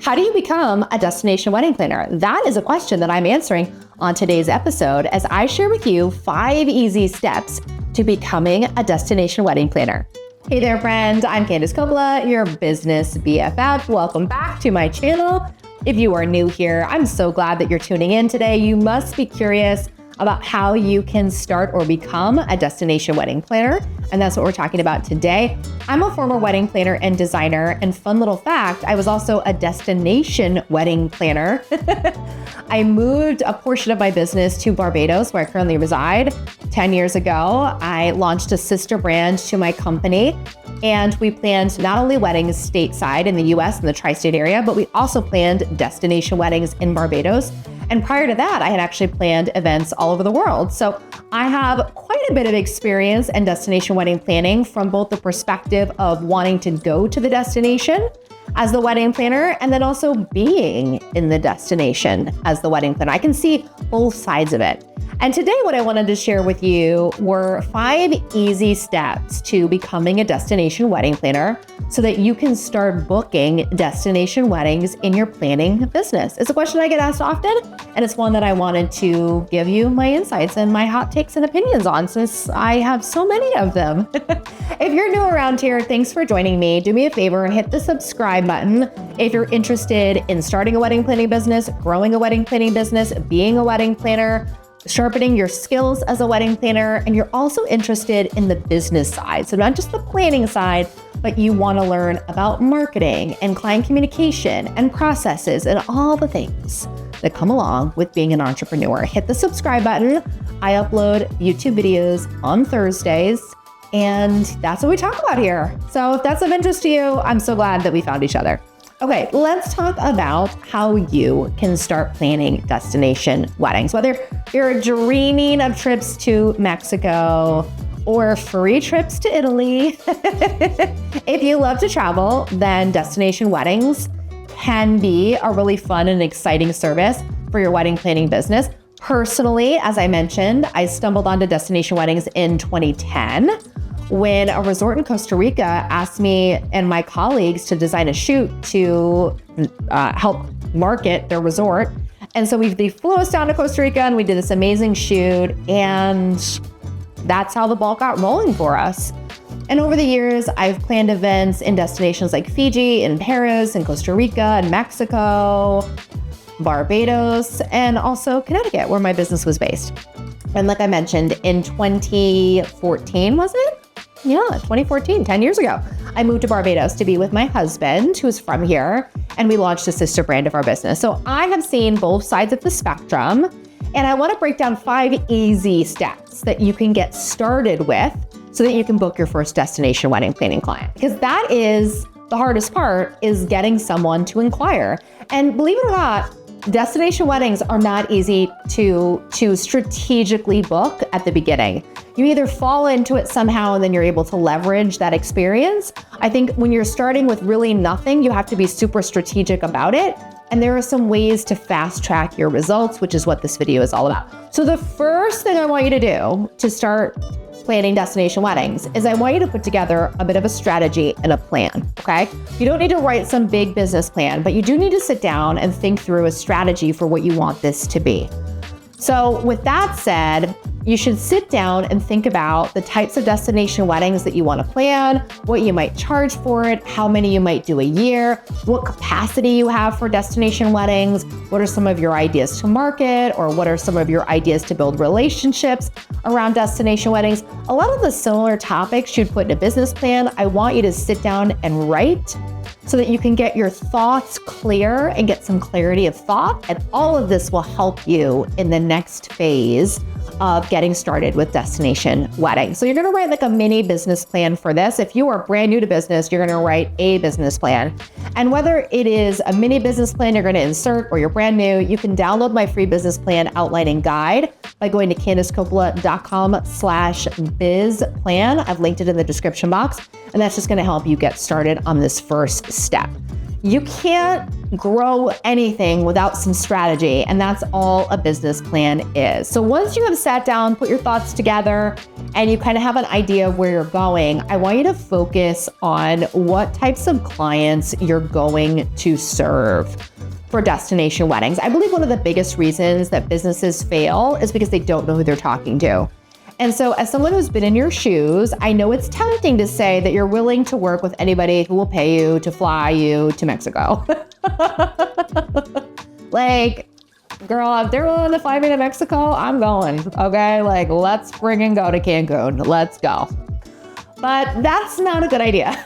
How do you become a destination wedding planner? That is a question that I'm answering on today's episode as I share with you 5 easy steps to becoming a destination wedding planner. Hey there, friend. I'm Candice Coppola, your business BFF. Welcome back to my channel. If you are new here, I'm so glad that you're tuning in today. You must be curious about how you can start or become a destination wedding planner. And that's what we're talking about today. I'm a former wedding planner and designer. And fun little fact, I was also a destination wedding planner. I moved a portion of my business to Barbados, where I currently reside. 10 years ago, I launched a sister brand to my company. And we planned not only weddings stateside in the US and the tri-state area, but we also planned destination weddings in Barbados. And prior to that, I had actually planned events all over the world. So I have quite a bit of experience in destination wedding planning from both the perspective of wanting to go to the destination as the wedding planner, and then also being in the destination as the wedding planner. I can see both sides of it. And today what I wanted to share with you were 5 easy steps to becoming a destination wedding planner so that you can start booking destination weddings in your planning business. It's a question I get asked often, and it's one that I wanted to give you my insights and my hot takes and opinions on since I have so many of them. If you're new around here, thanks for joining me. Do me a favor, hit the subscribe button. If you're interested in starting a wedding planning business, growing a wedding planning business, being a wedding planner, sharpening your skills as a wedding planner, and you're also interested in the business side. So not just the planning side, but you want to learn about marketing and client communication and processes and all the things that come along with being an entrepreneur. Hit the subscribe button. I upload YouTube videos on Thursdays, and that's what we talk about here. So if that's of interest to you, I'm so glad that we found each other. Okay, let's talk about how you can start planning destination weddings. Whether you're dreaming of trips to Mexico or free trips to Italy, if you love to travel, then destination weddings can be a really fun and exciting service for your wedding planning business. Personally, as I mentioned, I stumbled onto destination weddings in 2010. When a resort in Costa Rica asked me and my colleagues to design a shoot to help market their resort. And so they flew us down to Costa Rica and we did this amazing shoot, and that's how the ball got rolling for us. And over the years, I've planned events in destinations like Fiji and Paris and Costa Rica and Mexico, Barbados, and also Connecticut, where my business was based. And like I mentioned, in 2014, was it? Yeah, 2014, 10 years ago, I moved to Barbados to be with my husband, who's from here, and we launched a sister brand of our business. So I have seen both sides of the spectrum, and I want to break down 5 easy steps that you can get started with so that you can book your first destination wedding planning client. Because that is the hardest part, is getting someone to inquire. And believe it or not, destination weddings are not easy to strategically book at the beginning. You either fall into it somehow and then you're able to leverage that experience. I think when you're starting with really nothing, you have to be super strategic about it. And there are some ways to fast track your results, which is what this video is all about. So the first thing I want you to do to start planning destination weddings is I want you to put together a bit of a strategy and a plan, okay? You don't need to write some big business plan, but you do need to sit down and think through a strategy for what you want this to be. So with that said, you should sit down and think about the types of destination weddings that you want to plan, what you might charge for it, how many you might do a year, what capacity you have for destination weddings, what are some of your ideas to market, or what are some of your ideas to build relationships around destination weddings. A lot of the similar topics you'd put in a business plan, I want you to sit down and write so that you can get your thoughts clear and get some clarity of thought. And all of this will help you in the next phase of getting started with destination wedding. So you're gonna write like a mini business plan for this. If you are brand new to business, you're gonna write a business plan. And whether it is a mini business plan you're gonna insert or you're brand new, you can download my free business plan outlining guide by going to CandiceCoppola.com/bizplan. I've linked it in the description box, and that's just gonna help you get started on this first step. You can't grow anything without some strategy, and that's all a business plan is. So once you have sat down, put your thoughts together, and you kind of have an idea of where you're going, I want you to focus on what types of clients you're going to serve for destination weddings. I believe one of the biggest reasons that businesses fail is because they don't know who they're talking to. And so as someone who's been in your shoes, I know it's tempting to say that you're willing to work with anybody who will pay you to fly you to Mexico. Like, girl, if they're willing to fly me to Mexico, I'm going, okay? Like, let's friggin' go to Cancun. Let's go. But that's not a good idea.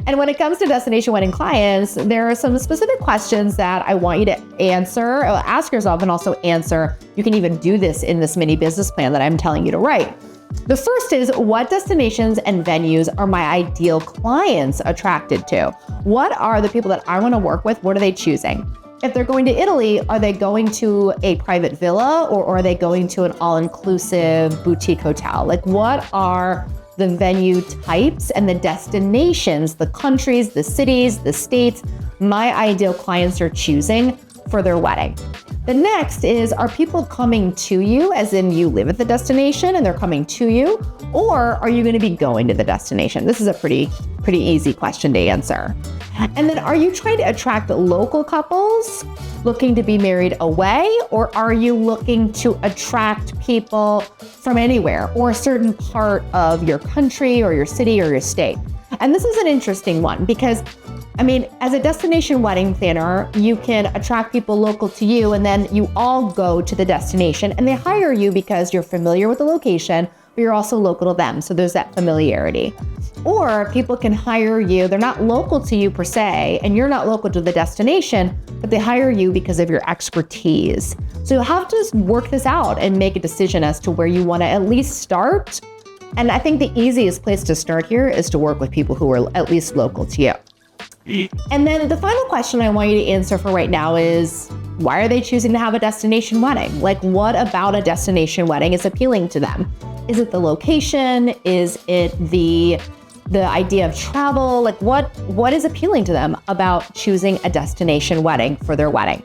And when it comes to destination wedding clients, there are some specific questions that I want you to ask yourself and also answer. You can even do this in this mini business plan that I'm telling you to write. The first is, what destinations and venues are my ideal clients attracted to? What are the people that I want to work with? What are they choosing? If they're going to Italy, are they going to a private villa or are they going to an all-inclusive boutique hotel? Like, what are the venue types and the destinations, the countries, the cities, the states my ideal clients are choosing for their wedding? The next is, are people coming to you, as in you live at the destination and they're coming to you, or are you going to be going to the destination? This is a pretty easy question to answer. And then, are you trying to attract local couples looking to be married away, or are you looking to attract people from anywhere or a certain part of your country or your city or your state? And this is an interesting one because, I mean, as a destination wedding planner, you can attract people local to you, and then you all go to the destination and they hire you because you're familiar with the location, but you're also local to them. So there's that familiarity. Or people can hire you, they're not local to you per se, and you're not local to the destination, but they hire you because of your expertise. So you'll have to work this out and make a decision as to where you want to at least start. And I think the easiest place to start here is to work with people who are at least local to you. And then the final question I want you to answer for right now is, why are they choosing to have a destination wedding? Like, what about a destination wedding is appealing to them? Is it the location? Is it the idea of travel? Like, what is appealing to them about choosing a destination wedding for their wedding?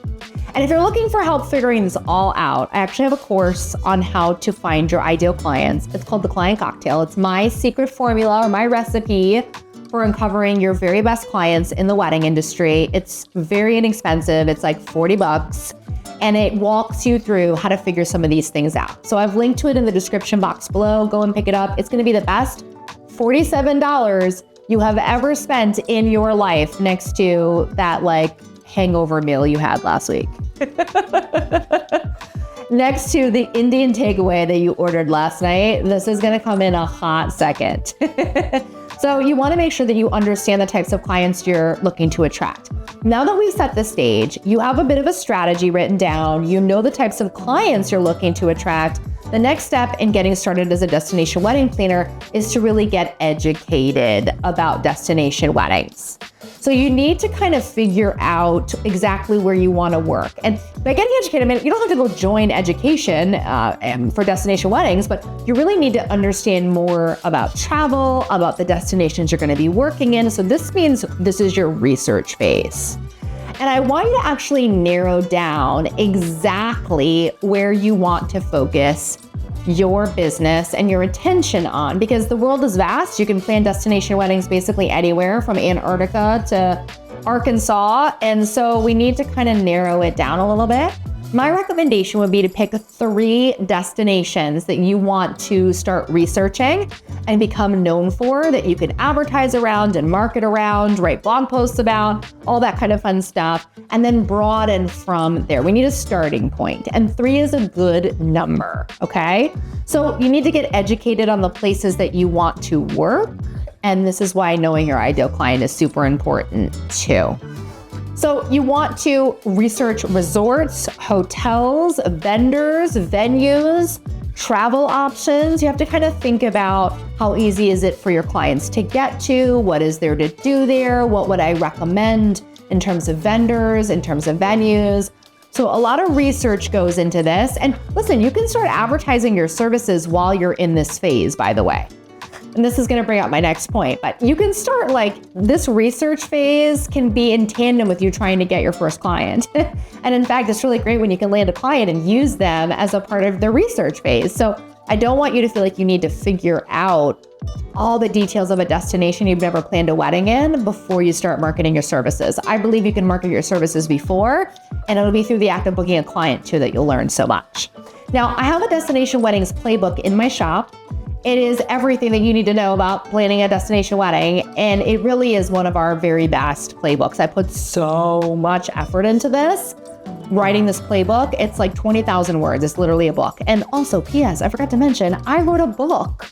And if you're looking for help figuring this all out, I actually have a course on how to find your ideal clients. It's called The Client Cocktail. It's my secret formula or my recipe for uncovering your very best clients in the wedding industry. It's very inexpensive. It's like $40, and it walks you through how to figure some of these things out. So I've linked to it in the description box below. Go and pick it up. It's going to be the best $47 you have ever spent in your life, next to that like hangover meal you had last week. Next to the Indian takeaway that you ordered last night, this is going to come in a hot second. So you want to make sure that you understand the types of clients you're looking to attract. Now that we've set the stage, you have a bit of a strategy written down, you know the types of clients you're looking to attract. The next step in getting started as a destination wedding planner is to really get educated about destination weddings. So you need to kind of figure out exactly where you want to work. And by getting educated, I mean, you don't have to go join education for destination weddings, but you really need to understand more about travel, about the destinations you're going to be working in. So this means this is your research phase. And I want you to actually narrow down exactly where you want to focus your business and your attention on, because the world is vast. You can plan destination weddings basically anywhere from Antarctica to Arkansas. And so we need to kind of narrow it down a little bit. My recommendation would be to pick 3 destinations that you want to start researching and become known for, that you can advertise around and market around, write blog posts about, all that kind of fun stuff, and then broaden from there. We need a starting point, and 3 is a good number, okay? So you need to get educated on the places that you want to work, and this is why knowing your ideal client is super important too. So you want to research resorts, hotels, vendors, venues, travel options. You have to kind of think about how easy is it for your clients to get to, what is there to do there, what would I recommend in terms of vendors, in terms of venues. So a lot of research goes into this. And listen, you can start advertising your services while you're in this phase, by the way. And this is going to bring up my next point, but you can start like this research phase can be in tandem with you trying to get your first client. And in fact, it's really great when you can land a client and use them as a part of the research phase. So I don't want you to feel like you need to figure out all the details of a destination you've never planned a wedding in before you start marketing your services. I believe you can market your services before, and it'll be through the act of booking a client too that you'll learn so much. Now, I have a destination weddings playbook in my shop. It is everything that you need to know about planning a destination wedding, and it really is one of our very best playbooks. I put so much effort into this, writing this playbook. It's like 20,000 words. It's literally a book. And also, P.S., I forgot to mention, I wrote a book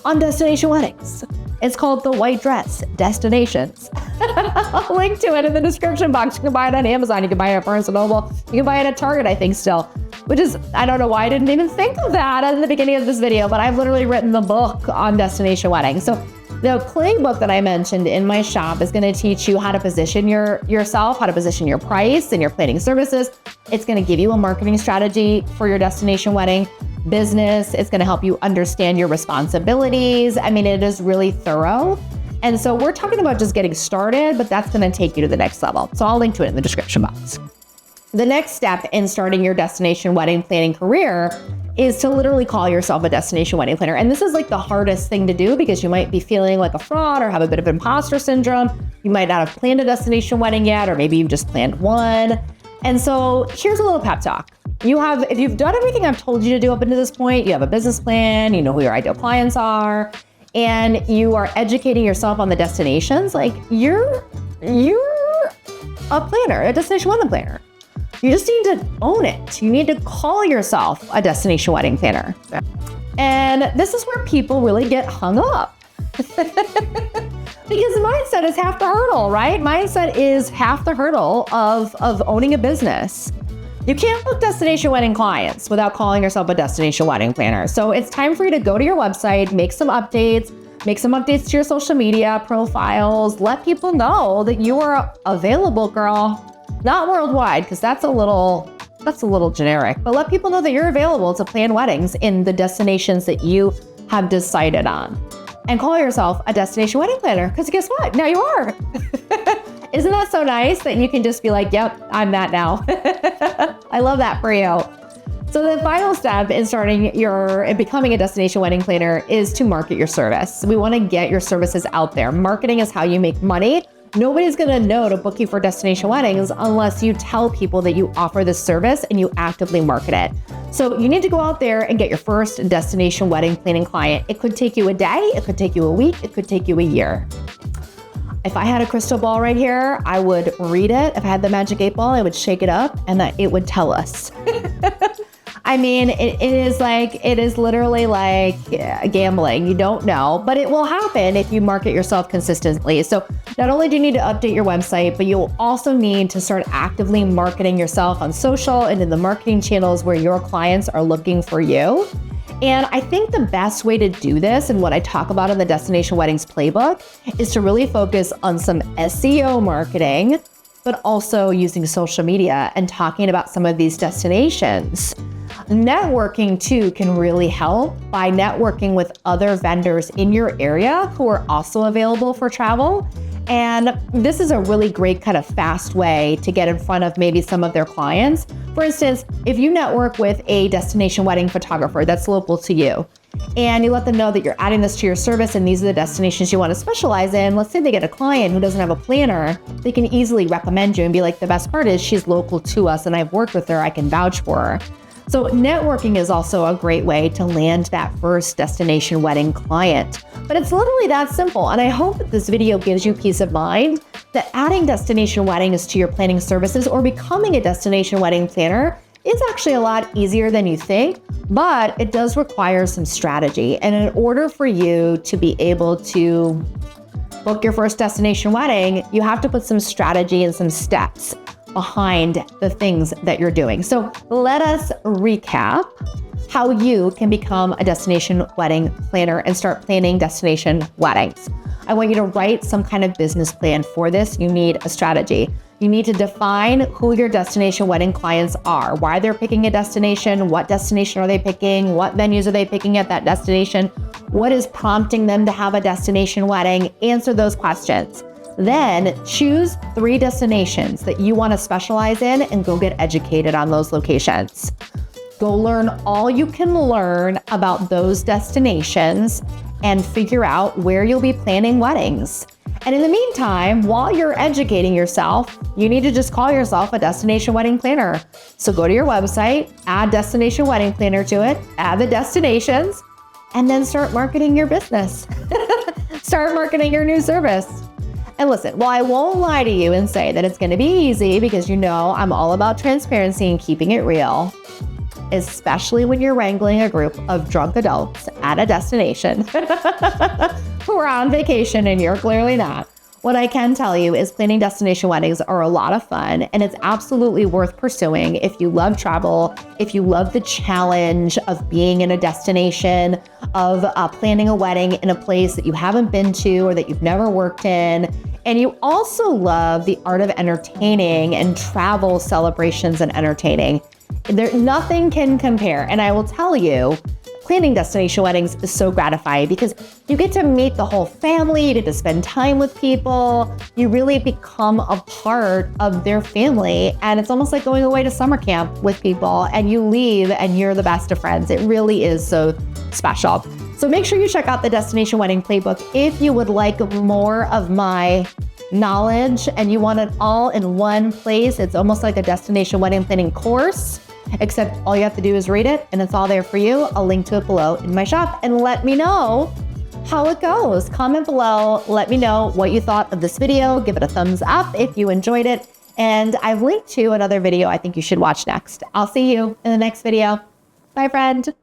on destination weddings. It's called The White Dress Destinations. I'll link to it in the description box. You can buy it on Amazon. You can buy it at Barnes & Noble. You can buy it at Target, I think, still. Which is, I don't know why I didn't even think of that at the beginning of this video, but I've literally written the book on destination weddings. So the playbook that I mentioned in my shop is going to teach you how to position yourself, how to position your price and your planning services. It's going to give you a marketing strategy for your destination wedding business. It's going to help you understand your responsibilities. I mean, it is really thorough. And so we're talking about just getting started, but that's going to take you to the next level. So I'll link to it in the description box. The next step in starting your destination wedding planning career is to literally call yourself a destination wedding planner. And this is like the hardest thing to do because you might be feeling like a fraud or have a bit of imposter syndrome. You might not have planned a destination wedding yet, or maybe you've just planned one. And so here's a little pep talk. If you've done everything I've told you to do up until this point, you have a business plan, you know who your ideal clients are, and you are educating yourself on the destinations, like you're a planner, a destination wedding planner. You just need to own it. You need to call yourself a destination wedding planner. And this is where people really get hung up. Because mindset is half the hurdle, right? Mindset is half the hurdle of owning a business. You can't book destination wedding clients without calling yourself a destination wedding planner. So it's time for you to go to your website, make some updates to your social media profiles, let people know that you are available, girl. Not worldwide, because that's a little generic, but let people know that you're available to plan weddings in the destinations that you have decided on. And call yourself a destination wedding planner, because guess what? Now you are. Isn't that so nice that you can just be like, yep, I'm that now. I love that for you. So the final step in becoming a destination wedding planner is to market your service. We want to get your services out there. Marketing is how you make money. Nobody's going to know to book you for destination weddings unless you tell people that you offer this service and you actively market it. So you need to go out there and get your first destination wedding planning client. It could take you a day, it could take you a week, it could take you a year. If I had a crystal ball right here, I would read it. If I had the magic 8 ball, I would shake it up and that it would tell us. I mean, it is literally like gambling. You don't know, but it will happen if you market yourself consistently. So not only do you need to update your website, but you'll also need to start actively marketing yourself on social and in the marketing channels where your clients are looking for you. And I think the best way to do this, and what I talk about in the Destination Weddings Playbook, is to really focus on some SEO marketing, but also using social media and talking about some of these destinations. Networking too can really help by networking with other vendors in your area who are also available for travel. And this is a really great kind of fast way to get in front of maybe some of their clients. For instance, if you network with a destination wedding photographer that's local to you, and you let them know that you're adding this to your service and these are the destinations you want to specialize in, let's say they get a client who doesn't have a planner, they can easily recommend you and be like, the best part is she's local to us and I've worked with her, I can vouch for her. So networking is also a great way to land that first destination wedding client. But it's literally that simple. And I hope that this video gives you peace of mind that adding destination weddings to your planning services or becoming a destination wedding planner is actually a lot easier than you think, but it does require some strategy. And in order for you to be able to book your first destination wedding, you have to put some strategy and some steps behind the things that you're doing. So let us recap how you can become a destination wedding planner and start planning destination weddings. I want you to write some kind of business plan for this. You need a strategy. You need to define who your destination wedding clients are, why they're picking a destination, what destination are they picking, what venues are they picking at that destination, what is prompting them to have a destination wedding. Answer those questions. Then choose 3 destinations that you want to specialize in and go get educated on those locations. Go learn all you can learn about those destinations and figure out where you'll be planning weddings. And in the meantime, while you're educating yourself, you need to just call yourself a destination wedding planner. So go to your website, add destination wedding planner to it, add the destinations, and then start marketing your business. Start marketing your new service. And listen, while I won't lie to you and say that it's going to be easy, because you know I'm all about transparency and keeping it real, especially when you're wrangling a group of drunk adults at a destination who are on vacation and you're clearly not. What I can tell you is planning destination weddings are a lot of fun, and it's absolutely worth pursuing if you love travel, if you love the challenge of being in a destination, of planning a wedding in a place that you haven't been to or that you've never worked in. And you also love the art of entertaining and travel celebrations and entertaining. Nothing can compare. And I will tell you, planning destination weddings is so gratifying because you get to meet the whole family, you get to spend time with people, you really become a part of their family. And it's almost like going away to summer camp with people, and you leave and you're the best of friends. It really is so special. So make sure you check out the Destination Wedding Playbook if you would like more of my knowledge and you want it all in one place. It's almost like a destination wedding planning course, except all you have to do is read it and it's all there for you. I'll link to it below in my shop, and let me know how it goes. Comment below, let me know what you thought of this video. Give it a thumbs up if you enjoyed it. And I've linked to another video I think you should watch next. I'll see you in the next video. Bye, friend.